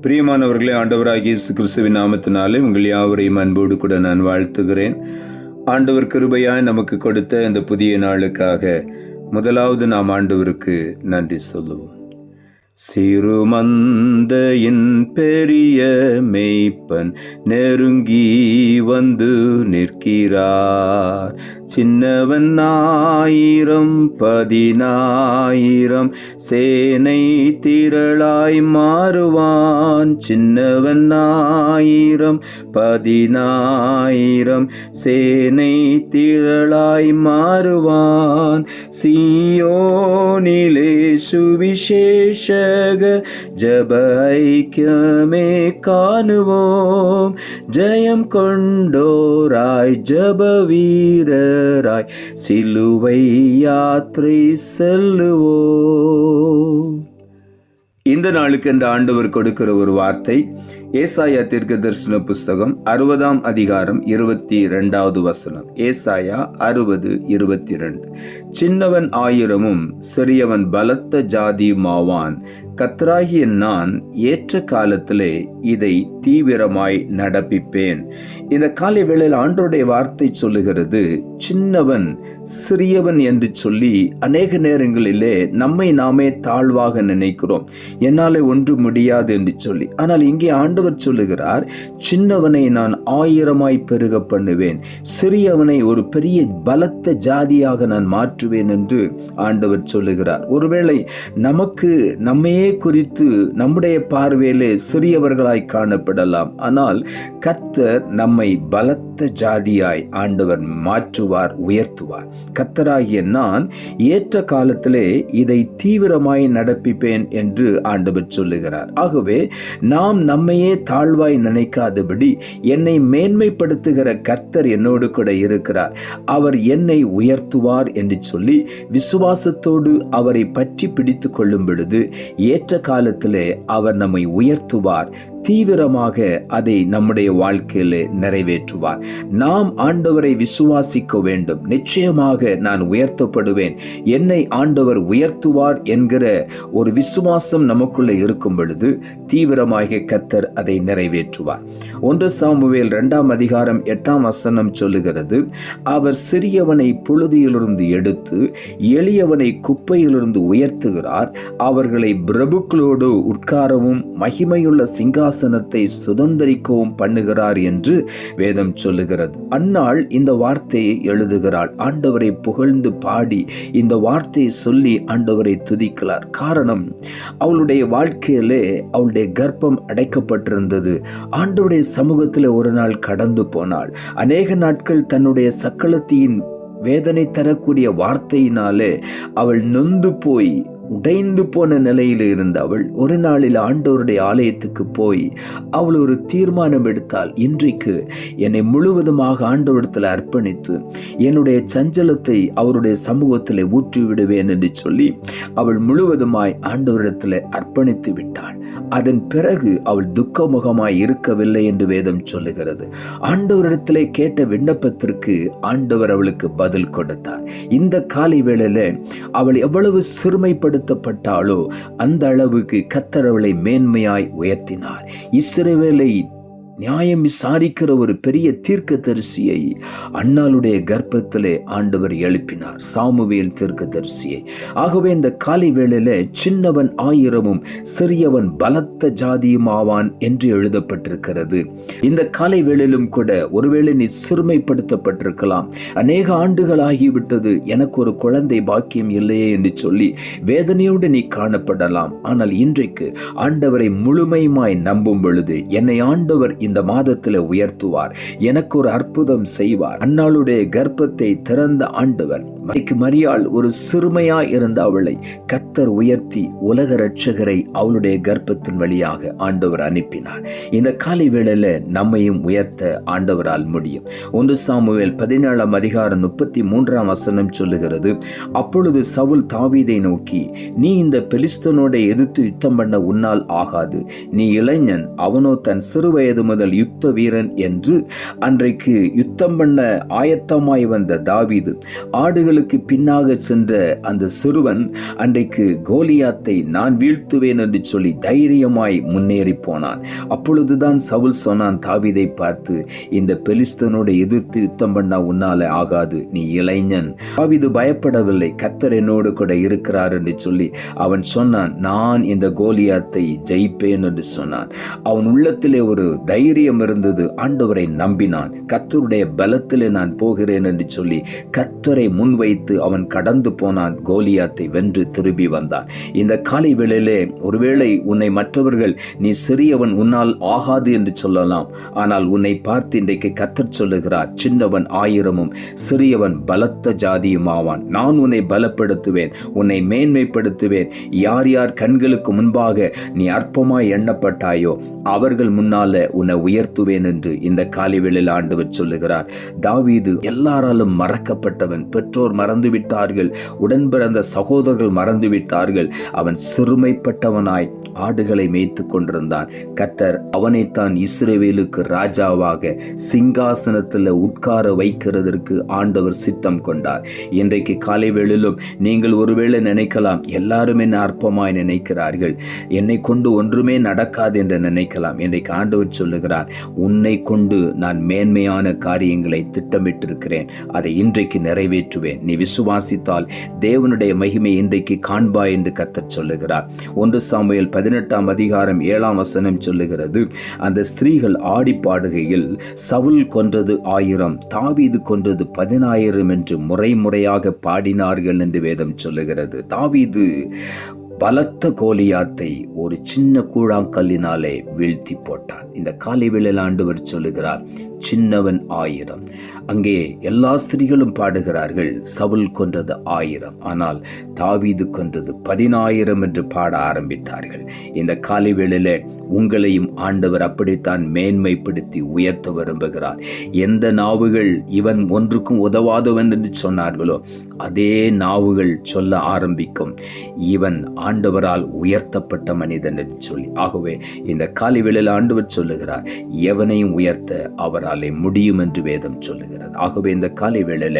பிரியமானவர்களே, ஆண்டவராகிய இயேசு கிறிஸ்துவின் நாமத்தினாலே உங்கள் யாவரையும் அன்போடு கூட நான் வாழ்த்துகிறேன். ஆண்டவர் கிருபையாய் நமக்கு கொடுத்த இந்த புதிய நாளுக்காக முதலாவது நாம் ஆண்டவருக்கு நன்றி சொல்லுவோம். சிறுமந்தையின் பெரிய மேய்ப்பன் நெருங்கி வந்து நிற்கிறார். சின்னவன் 1000 10,000 சேனை திரளாய் மாறுவான். சின்னவன் 1000 10,000 சேனை திரளாய் மாறுவான். சீயோனிலே சுவிசேஷ ஜப ஐக்கியமே காணுவோம். ஜெயம் கொண்டோராய் ஜப வீரராய் சிலுவை யாத்திரை செல்லுவோம். இந்த நாளுக்கு இந்த ஆண்டவர் கொடுக்கிற ஒரு வார்த்தை ஏசாயா தீர்க்கதரிசன புஸ்தகம் 60ஆம் அதிகாரம் 22வது வசனம். ஏசாயா 60:22. சின்னவன் 1000 சிறியவன் பலத்த ஜாதியுமாவான். கர்த்தராகிய நான் ஏற்ற காலத்திலே இதை தீவிரமாய் நடப்பிப்பேன். இந்த காலை வேளையில் ஆண்டவருடைய வார்த்தை சொல்லுகிறது, சின்னவன் சிறியவன் என்று சொல்லி அநேக நேரங்களிலே நம்மை நாமே தாழ்வாக நினைக்கிறோம், என்னாலே ஒன்று முடியாது என்று சொல்லி. ஆனால் இங்கே ஆண்டவர் சொல்லுகிறார், சின்னவனை நான் 1000 பெருக பண்ணுவேன், சிறியவனை ஒரு பெரிய பலத்த ஜாதியாக நான் மாற்றுவேன் என்று ஆண்டவர் சொல்லுகிறார். ஒருவேளை நமக்கு நம்மையே குறித்து நம்முடைய பார்வையிலே சிறியவர்களாய் காணப்படலாம். ஆனால் கர்த்தர் நம்மை பலத்த ஜாதியாய் ஆண்டவர் மாற்றுவார், உயர்த்துவார். கர்த்தராகிய நான் ஏற்ற காலத்திலே இதை தீவிரமாய் நடப்பிப்பேன் என்று ஆண்டவர் சொல்லுகிறார். ஆகவே நாம் நம்மையே தாழ்வாய் நினைக்காதபடி என்னை மேன்மைப்படுத்துகிற கர்த்தர் என்னோடு கூட இருக்கிறார், அவர் என்னை உயர்த்துவார் என்று சொல்லி விசுவாசத்தோடு அவரை பற்றி பிடித்து கொள்ளும் பொழுது ஏற்ற காலத்திலே அவர் நம்மை உயர்த்துவார், தீவிரமாக அதை நம்முடைய வாழ்க்கையிலே நிறைவேற்றுவார். நாம் ஆண்டவரை விசுவாசிக்க வேண்டும். நிச்சயமாக நான் உயர்த்தப்படுவேன், என்னை ஆண்டவர் உயர்த்துவார் என்கிற ஒரு விசுவாசம் நமக்குள்ளே இருக்கும் பொழுது தீவிரமாக கர்த்தர் அதை நிறைவேற்றுவார். 1 சாமுவேல் 2ஆம் அதிகாரம் 8ஆம் வசனம் சொல்லுகிறது, அவர் சிறியவனை புழுதியிலிருந்து எடுத்து எளியவனை குப்பையிலிருந்து உயர்த்துகிறார். அவர்களை பிரபுக்களோடு உட்காரவும் மகிமையுள்ள சிங்காசனத்தை சுதந்தரிக்கவும் பண்ணுகிறார் என்று வேதம் சொல்லுகிறது. அன்னாள் இந்த வார்த்தையை எழுதுகிறாள். ஆண்டவரை புகழ்ந்து பாடி இந்த வார்த்தையை சொல்லி ஆண்டவரை துதிக்கிறார். காரணம், அவளுடைய வாழ்க்கையிலே அவளுடைய கர்ப்பம் அடைக்கப்பட்டிருந்தது. ஆண்டவருடைய சமூகத்தில் ஒரு நாள் கடந்து போனாள். அநேக நாட்கள் தன்னுடைய சக்களத்தின் வேதனை தரக்கூடிய வார்த்தையினாலே அவள் நொந்து போய் உடைந்து போன நிலையில் இருந்த அவள் ஒரு நாளில் ஆண்டவருடைய ஆலயத்துக்கு போய் அவள் ஒரு தீர்மானம் எடுத்தாள், இன்றைக்கு என்னை முழுவதுமாக ஆண்டவரிடத்தில் அர்ப்பணித்து என்னுடைய சஞ்சலத்தை அவருடைய சமூகத்தில் ஊற்றி விடுவேன் என்று சொல்லி அவள் முழுவதுமாய் ஆண்டவரிடத்தில் அர்ப்பணித்து விட்டாள். அதன் பிறகு அவள் துக்கமுகமாய் இருக்கவில்லை என்று வேதம் சொல்லுகிறது. ஆண்டவரிடத்திலே கேட்ட விண்ணப்பத்திற்கு ஆண்டவர் அவளுக்கு பதில் கொடுத்தார். இந்த காலை வேளையில அவள் எவ்வளவு சிறுமைப்படுத்தப்பட்டாளோ அந்த அளவுக்கு கர்த்தர் அவளை மேன்மையாய் உயர்த்தினார். இஸ்ரவேலை நியாயம் விசாரிக்கிற ஒரு பெரிய தீர்க்கதரிசியை அன்னாளுடைய கர்ப்பத்திலே ஆண்டவர் எழுப்பினார், சாமுவேல் தீர்க்கதரிசியை. ஆகவே இந்த காலை வேளையில சின்னவன் 1000 சிறியவன் பலத்த ஜாதியுமாவான் என்று எழுதப்பட்டிருக்கிறது. இந்த காலை வேளையிலும் கூட ஒருவேளை நீ சிறுமைப்படுத்தப்பட்டிருக்கலாம். அநேக ஆண்டுகள் ஆகிவிட்டது, எனக்கு ஒரு குழந்தை பாக்கியம் இல்லையே என்று சொல்லி வேதனையோடு நீ காணப்படலாம். ஆனால் இன்றைக்கு ஆண்டவரை முழுமையுமாய் நம்பும் பொழுது என்னை ஆண்டவர் இந்த மாதத்தில் உயர்த்துவார், எனக்கு ஒரு அற்புதம் செய்வார். அன்னாளுடைய கர்ப்பத்தை திறந்த ஆண்டவர் மரியாள் ஒரு சிறுமையாய் இருந்த அவளை கர்த்தர் உயர்த்தி உலக இரட்சகரை அவளுடைய கர்ப்பத்தின் வழியாக ஆண்டவர் அனுப்பினார். இந்த காலை வேளையில நம்மையும் உயர்த்த ஆண்டவரால் முடியும். 1 சாமுவேல் 17ஆம் அதிகாரம் 33ஆம் வசனம் சொல்லுகிறது, அப்பொழுது சவுல் தாவீதை நோக்கி, நீ இந்த பெலிஸ்தனோட எதிர்த்து யுத்தம் பண்ண உன்னால் ஆகாது, நீ இளைஞன், அவனோ தன் சிறு வயது முதல் யுத்த வீரன் என்று. அன்றைக்கு யுத்தம் பண்ண ஆயத்தமாய் வந்த தாவீது ஆடுகளை தங்களுக்கு பின்னாக சென்ற அந்த சிறுவன் அன்றைக்கு கோலியாத்தை நான் வீழ்த்துவேன் என்று சொல்லி தைரியமாய் முன்னேறி போனான். அப்பொழுதுதான் சவுல் சொன்னான் தாவீதை பார்த்து, இந்த பெலிஸ்தனோடு எதிர்த்து யுத்தம் பண்ணா உன்னால ஆகாது, நீ இளைஞன். தாவீது பயப்படவில்லை, கர்த்தர் என்னோடு கூட இருக்கிறார் என்று சொல்லி அவன் சொன்னான், நான் இந்த கோலியாத்தை ஜெயிப்பேன் என்று சொன்னான். அவன் உள்ளத்திலே ஒரு தைரியம் இருந்தது. ஆண்டவரை நம்பினான். கர்த்தருடைய பலத்திலே நான் போகிறேன் என்று சொல்லி கர்த்தரை முன்வைத்து அவன் கடந்து போனான். கோலியாத்தை வென்று திரும்பி வந்தான். இந்த காலை வேளையிலே ஒருவேளை உன்னை மற்றவர்கள் நீ சிறியவன், உன்னால் ஆகாது என்று சொல்லலாம். ஆனால் உன்னை பார்த்து இன்றைக்கு கர்த்தர் சொல்லுகிறார், சின்னவன் 1000 சிறியவன் பலத்த ஜாதியும் ஆவான். நான் உன்னை பலப்படுத்துவேன், உன்னை மேன்மைப்படுத்துவேன். யார் யார் கண்களுக்கு முன்பாக நீ அற்பமாய் எண்ணப்பட்டாயோ அவர்கள் முன்னால உன்னை உயர்த்துவேன் என்று இந்த காலை வேளையில் ஆண்டவர் சொல்லுகிறார். தாவீது எல்லாராலும் மறக்கப்பட்டவன். பெற்றோர் மறந்துவிட்டார்கள், உடன் பிறந்த சகோதரர்கள் மறந்துவிட்டார்கள். அவன் சிறுமைப்பட்டவனாய் ஆடுகளை மேய்த்து கொண்டிருந்தான். கர்த்தர் அவனைத்தான் இஸ்ரவேலுக்கு ராஜாவாக சிங்காசனத்தில் உட்கார வைக்கிறதற்கு ஆண்டவர் சித்தம் கொண்டார். இன்றைக்கு காலை வேளையிலும் நீங்கள் ஒருவேளை நினைக்கலாம், எல்லாரும் என்ன அற்பமாய் நினைக்கிறார்கள், என்னை கொண்டு ஒன்றுமே நடக்காது என்று நினைக்கலாம். இன்றைக்கு ஆண்டவர் சொல்லுகிறார், உன்னை கொண்டு நான் மேன்மையான காரியங்களை திட்டமிட்டிருக்கிறேன், அதை இன்றைக்கு நிறைவேற்றுவேன். நீ விசுவாசித்தால் தேவனுடைய மகிமை இன்றைக்கு காண்பாய் என்று கர்த்தர் சொல்லுகிறார். 1 சாமுவேல் 18ஆம் அதிகாரம் 7ஆம் வசனம் சொல்லுகிறது, அந்த ஸ்திரீகள் ஆடி பாடுகையில் சவுல் கொன்றது 1000, தாவீது கொன்றது 10000 என்று முறையாக பாடினார்கள் என்று வேதம் சொல்லுகிறது. தாவீது பலத்த கோலியாத்தை ஒரு சின்ன கூழாங்கல்லினாலே வீழ்த்தி போட்டான். இந்த காலை வேளையில் ஆண்டவர் சொல்லுகிறார், சின்னவன் 1000. அங்கே எல்லா ஸ்திரீகளும் பாடுகிறார்கள், சவுல் கொன்றது 1000, ஆனால் தாவீது கொன்றது 10000 என்று பாட ஆரம்பித்தார்கள். இந்த காலை வேளையிலே உங்களையும் ஆண்டவர் அப்படித்தான் மேன்மைப்படுத்தி உயர்த்த விரும்புகிறார். எந்த நாவுகள் இவன் ஒன்றுக்கும் உதவாதவன் என்று சொன்னார்களோ அதே நாவுகள் சொல்ல ஆரம்பிக்கும், இவன் ஆண்டவரால் உயர்த்தப்பட்ட மனிதன் என்று சொல்லி. ஆகவே இந்த காலை வேளையில் ஆண்டவர் சொல்லுகிறார், எவனையும் உயர்த்த அவராலே முடியும் என்று வேதம் சொல்லுகிறது. ஆகவே இந்த காலை வேளையில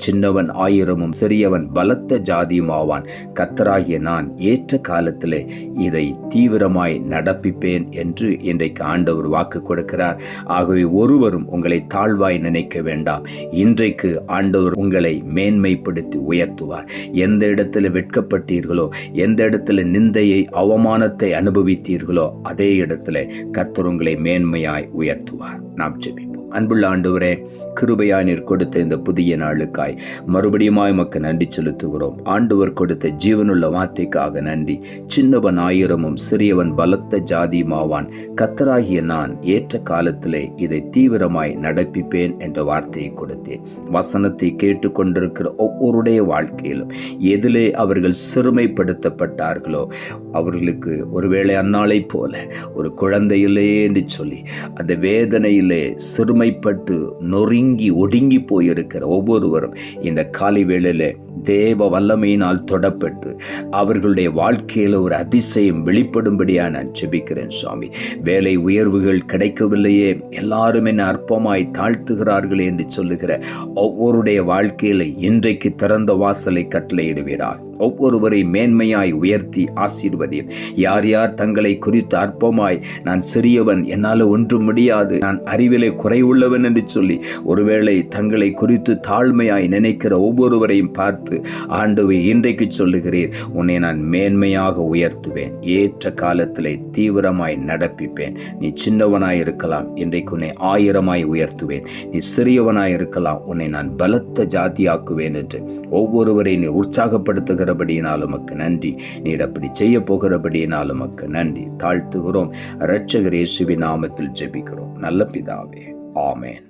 சின்னவன் 1000 சிறியவன் பலத்த ஜாதியும் ஆவான். கர்த்தராகிய நான் ஏற்ற காலத்திலே இதை தீவிரமாய் நடப்பிப்பேன் என்று இன்றைக்கு ஆண்டவர் வாக்கு கொடுக்கிறார். ஆகவே ஒருவரும் உங்களை தாழ்வாய் நினைக்க வேண்டாம். இன்றைக்கு ஆண்டவர் உங்களை மேன்மைப்படுத்தி உயர்த்துவார். எந்த இடத்துல வெட்கப்பட்டீர்களோ, எந்த இடத்துல நிந்தையை அவமானத்தை அனுபவித்தீர்களோ அதே இடத்துல கர்த்தர் உங்களை மேன்மையாய் உயர்த்துவார். நாம் ஜெபிப்போம். அன்புள்ள ஆண்டவரே, கிருபையாய் நீர் கொடுத்த இந்த புதிய நாளுக்காய் மறுபடியுமாய் உமக்கு நன்றி செலுத்துகிறோம். ஆண்டவர் கொடுத்த ஜீவனுள்ள வார்த்தைக்காக நன்றி. சின்னவன் 1000 சிறியவன் பலத்த ஜாதியுமாவான். கர்த்தராகிய நான் ஏற்ற காலத்திலே இதை தீவிரமாய் நடப்பிப்பேன் என்ற வார்த்தையை கொடுத்தேன். வசனத்தை கேட்டுக்கொண்டிருக்கிற ஒவ்வொருடைய வாழ்க்கையிலும் எதிலே அவர்கள் சிறுமைப்படுத்தப்பட்டார்களோ அவர்களுக்கு ஒருவேளை அந்நாளை போல ஒரு குழந்தையிலே என்று சொல்லி அந்த வேதனையிலே சிறுமைப்பட்டு நொறுங்கி ஒடுங்கி போயிருக்கிற ஒவ்வொருவரும் இந்த காலை வேளையிலே தேவ வல்லமையினால் தொடப்பட்டு அவர்களுடைய வாழ்க்கையில் ஒரு அதிசயம் வெளிப்படும்படியா நான் ஜெபிக்கிறேன் சுவாமி. வேலை உயர்வுகள் கிடைக்கவில்லையே, எல்லாரும் என்ன அற்பமாய் தாழ்த்துகிறார்களே என்று சொல்லுகிற ஒவ்வொருடைய வாழ்க்கையில இன்றைக்கு திறந்த வாசலை கட்டளையிடுவீராக. ஒவ்வொருவரை மேன்மையாய் உயர்த்தி ஆசீர்வதியும். யார் யார் தங்களை குறித்து அற்பமாய், நான் சிறியவன், என்னால் ஒன்றும் முடியாது, நான் அறிவிலே குறைவுள்ளவன் என்று சொல்லி ஒருவேளை தங்களை குறித்து தாழ்மையாய் நினைக்கிற ஒவ்வொருவரையும் பார்த்து ஆண்டவரே இன்றைக்கு சொல்லுகிறேன், உன்னை நான் மேன்மையாக உயர்த்துவேன், ஏற்ற காலத்திலே தீவிரமாய் நடப்பிப்பேன். நீ சின்னவனாய் இருக்கலாம், இன்றைக்கு உன்னை 1000 உயர்த்துவேன். நீ சிறியவனாய் இருக்கலாம், உன்னை நான் பலத்த ஜாதியாக்குவேன் என்று ஒவ்வொருவரை நீ உற்சாகப்படுத்துகிறபடியினால் உமக்கு நன்றி. நீர் அப்படி செய்ய போகிறபடியினால் உமக்கு நன்றி. தாழ்த்துகிறோம். இரட்சகர் இயேசுவின் நாமத்தில் ஜெபிக்கிறோம் நல்ல பிதாவே, ஆமென்.